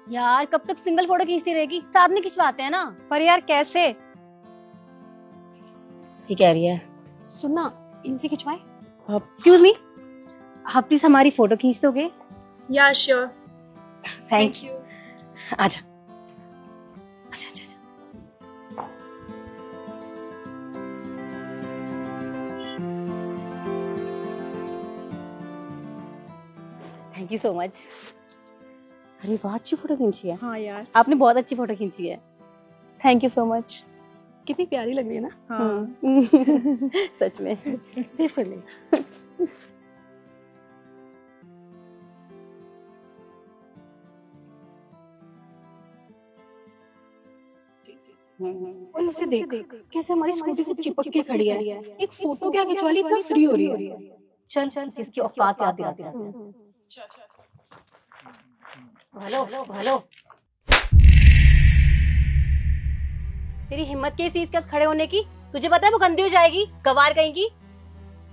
यार कब तक सिंगल फोटो खींचती रहेगी, साथ में खिंचवाते हैं ना। पर यार कैसे? सही कह रही है। सुनना, इनसे खिंचवाए। एक्सक्यूज मी, आप प्लीज हमारी फोटो खींच दोगे? या श्योर। Thank you. आजा अच्छा अच्छा अच्छा। Thank you so much. अरे वाह, अच्छी फोटो खींची है। हाँ यार, आपने बहुत अच्छी फोटो खींची है। Thank you so much. कितनी प्यारी लग रही है ना। हाँ। सच में। सेव कर ले। और उसे देख कैसे हमारी स्कूटी से चिपक के खड़ी है। एक फोटो क्या खिंचवा ली, इतना फ्री हो रही है। चल चल, इसकी औकात याद दिलाते हैं। हेलो हेलो, तेरी हिम्मत कैसी इसके साथ खड़े होने की? तुझे पता है वो गंदी हो जाएगी, गवार कहीं की।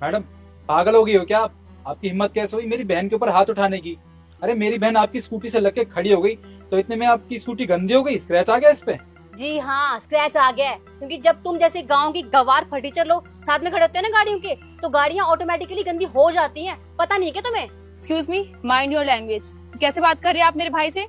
मैडम पागल हो गई हो क्या आप? आपकी हिम्मत कैसे हुई मेरी बहन के ऊपर हाथ उठाने की? अरे मेरी बहन आपकी स्कूटी से लग के खड़ी हो गई तो इतने में आपकी स्कूटी गंदी हो गई, स्क्रैच आ गया इस पे। जी हाँ, स्क्रैच आ गया है, क्योंकि जब तुम जैसे गांव की गवार फटीचर लोग साथ में खड़े होते हैं ना गाड़ियों के, तो गाड़ियां ऑटोमेटिकली गंदी हो जाती हैं। पता नहीं क्या तुम्हें? Excuse me, mind your language. कैसे बात कर रहे हैं आप मेरे भाई से?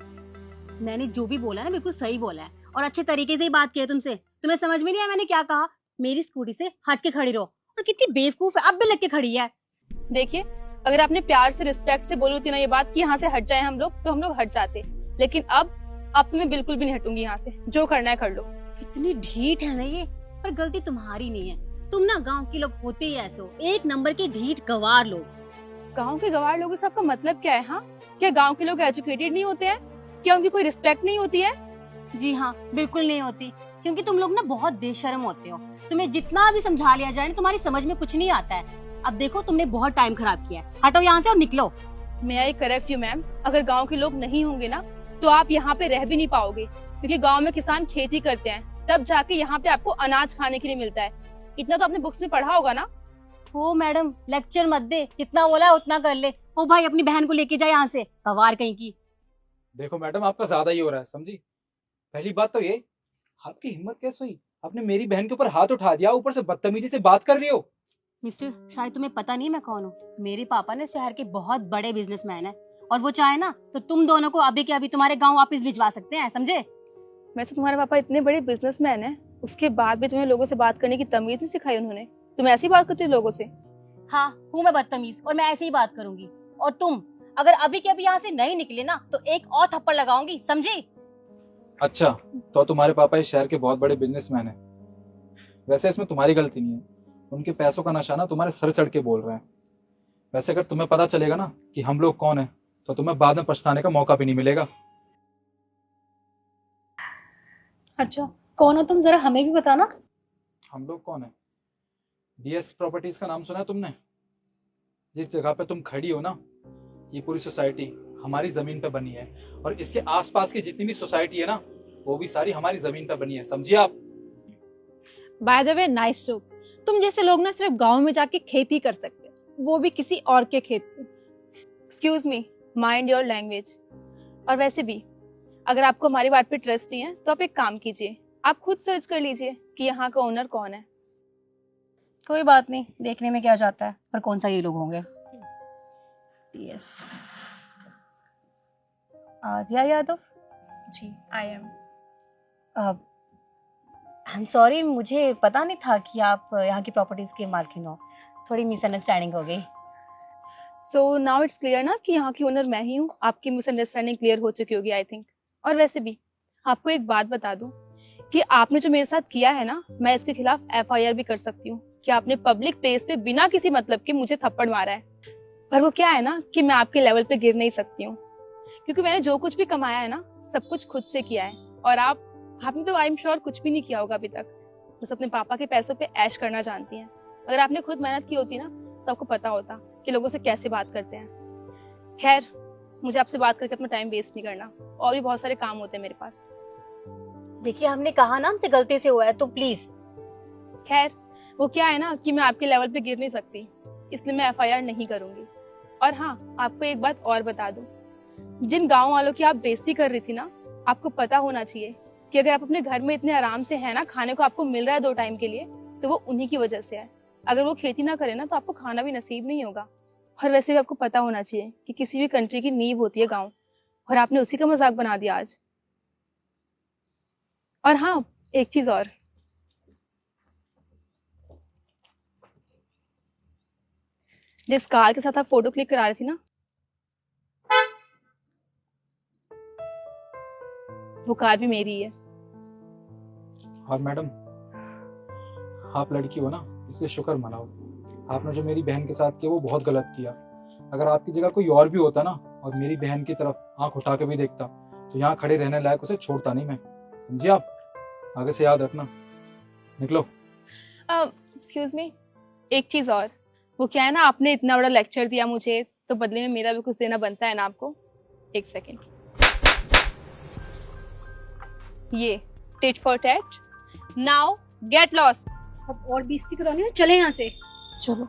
मैंने जो भी बोला ना बिल्कुल सही बोला है, और अच्छे तरीके से ही बात की है तुमसे। तुम्हें समझ में नहीं आया मैंने क्या कहा? मेरी स्कूटी से हट के खड़ी रहो। और कितनी बेवकूफ है, अब भी लग के खड़ी है। देखिए, अगर आपने प्यार से रिस्पेक्ट से बोली होती ना ये बात कि यहाँ से हट जाए हम लोग, तो हम लोग हट जाते। लेकिन अब तो मैं बिल्कुल भी नहीं हटूंगी यहाँ से। जो करना है कर लो। कितनी ढीठ है ना ये, पर गलती तुम्हारी नहीं है। तुम ना गांव के लोग होते ही ऐसे हो, एक नंबर के ढीठ गवार लोग। गाँव के गवार लोगों से आपका मतलब क्या है? हाँ, क्या गाँव के लोग एजुकेटेड नहीं होते हैं? क्या उनकी कोई रिस्पेक्ट नहीं होती है? जी हाँ, बिल्कुल नहीं होती, क्योंकि तुम लोग ना बहुत बेशर्म होते हो। तुम्हें जितना भी समझा लिया जाए ना, तुम्हारी समझ में कुछ नहीं आता है। अब देखो, तुमने बहुत टाइम खराब किया है, हटो यहाँ से और निकलो। मैं आई करेक्ट यू मैम, अगर गाँव के लोग नहीं होंगे ना तो आप यहाँ पे रह भी नहीं पाओगे, क्योंकि गाँव में किसान खेती करते हैं, तब जाके यहाँ पे आपको अनाज खाने के लिए मिलता है। इतना तो आपने बुक्स में पढ़ा होगा ना। ओ मैडम, लेक्चर मत दे, जितना बोला है उतना कर ले। ओ भाई, अपनी बहन को लेके जाए यहाँ से, गवार कहीं की। देखो मैडम आपका ज्यादा ही हो रहा है, समझी? पहली बात तो ये, आपकी हिम्मत कैसे हुई? आपने मेरी बहन के ऊपर हाथ उठा दिया, ऊपर से बदतमीजी से बात कर रही हो। मिस्टर, शायद तुम्हें पता नहीं मैं कौन हूँ। मेरे पापा ने शहर के बहुत बड़े बिजनेसमैन है, और वो चाहे ना तो तुम दोनों को अभी के अभी तुम्हारे गांव वापस भिजवा सकते हैं, समझे? वैसे तुम्हारे पापा इतने बड़े बिजनेसमैन हैं, उसके बाद भी तुम्हें लोगों से बात करने की तमीज नहीं सिखाई उन्होंने? तुम ऐसी बात करती हो लोगों से? हाँ, हूँ मैं बदतमीज, और मैं ऐसे ही बात करूंगी। और तुम अगर अभी के अभी यहाँ से नहीं निकले ना, तो एक और थप्पड़ लगाऊंगी, समझी? अच्छा, तो तुम्हारे पापा इस शहर के बहुत बड़े बिजनेसमैन हैं। वैसे इसमें तुम्हारी गलती नहीं है, उनके पैसों का नशा ना तुम्हारे सर चढ़ के बोल रहे हैं। वैसे अगर तुम्हें पता चलेगा ना कि हम लोग कौन है, तो तुम्हें बाद में पछताने का मौका भी नहीं मिलेगा। अच्छा, कौन हो तुम, जरा हमें भी बताना। हम लोग कौन है? डीएस प्रॉपर्टीज का नाम सुना है तुमने? जिस जगह पे तुम खड़ी हो ना, ये पूरी सोसाइटी हमारी जमीन पे बनी है, और इसके आसपास की जितनी भी सोसाइटी है ना, वो भी सारी हमारी जमीन पे बनी है, समझिए आप? By the way, nice joke. तुम जैसे लोग ना सिर्फ गांव में जाके खेती कर सकते हैं, वो भी किसी और के खेत में। Excuse me, mind your language. और वैसे भी अगर आपको हमारी बात पे ट्रस्ट नहीं है तो आप एक काम कीजिए, आप खुद सर्च कर लीजिए कि यहाँ का ओनर कौन है। कोई बात नहीं, देखने में क्या जाता है, पर कौन सा ये लोग होंगे। यस, आर्या यादव। जी, I am. I am sorry, मुझे पता नहीं था कि आप यहाँ की प्रॉपर्टीज के मालकिन हो। थोड़ी मिसअंडरस्टैंडिंग हो गई। सो नाउ इट्स क्लियर ना कि यहाँ की ओनर मैं ही हूँ। आपकी मिसअंडरस्टैंडिंग क्लियर हो चुकी होगी आई थिंक। और वैसे भी आपको एक बात बता दूं कि आपने जो मेरे साथ किया है ना, मैं इसके खिलाफ एफआईआर भी कर सकती हूँ कि आपने पब्लिक प्लेस पे बिना किसी मतलब के मुझे थप्पड़ मारा है। पर वो क्या है ना कि मैं आपके लेवल पे गिर नहीं सकती हूँ, क्योंकि मैंने जो कुछ भी कमाया है ना, सब कुछ खुद से किया है। और आपने तो आई एम श्योर कुछ भी नहीं किया होगा अभी तक, बस अपने पापा के पैसों पे ऐश करना जानती हैं। अगर आपने खुद मेहनत की होती ना, तो आपको पता होता कि लोगों से कैसे बात करते हैं। खैर, मुझे आपसे बात करके अपना टाइम वेस्ट नहीं करना, और भी बहुत सारे काम होते हैं मेरे पास। देखिए, हमने कहा ना हमसे गलती से हुआ है, तो प्लीज। खैर, वो क्या है ना कि मैं आपके लेवल पे गिर नहीं सकती, इसलिए मैं एफआईआर नहीं करूंगी। और हाँ, आपको एक बात और बता दूं, जिन गांव वालों की आप बेइज्जती कर रही थी ना, आपको पता होना चाहिए कि अगर आप अपने घर में इतने आराम से है ना, खाने को आपको मिल रहा है 2 टाइम के लिए, तो वो उन्हीं की वजह से है। अगर वो खेती ना करे ना तो आपको खाना भी नसीब नहीं होगा। और वैसे भी आपको पता होना चाहिए कि किसी भी कंट्री की नींव होती है गांव, और आपने उसी का मजाक बना दिया आज। और हाँ, एक चीज और, जिस कार के साथ आप फोटो क्लिक करा रही थी ना, वो कार भी मेरी है। और मैडम, आप लड़की हो ना, इसलिए शुक्र मनाओ। आपने जो मेरी बहन के साथ किया वो बहुत गलत किया। अगर आपकी जगह कोई और भी होता ना और मेरी बहन की तरफ आंख उठा के भी देखता, तो यहाँ खड़े रहने लायक उसे छोड़ता नहीं मैं। समझिए आप? आगे से याद रखना। निकलो। एक्सक्यूज मी, एक चीज और, वो क्या है ना, आपने इतना बड़ा लेक्चर दिया मुझे, तो बदले में मेरा भी कुछ देना बनता है ना आपको। एक सेकेंड, ये tit for tat. Now get lost. अब और बेइज्जती करानी है, चले यहाँ से। चलो।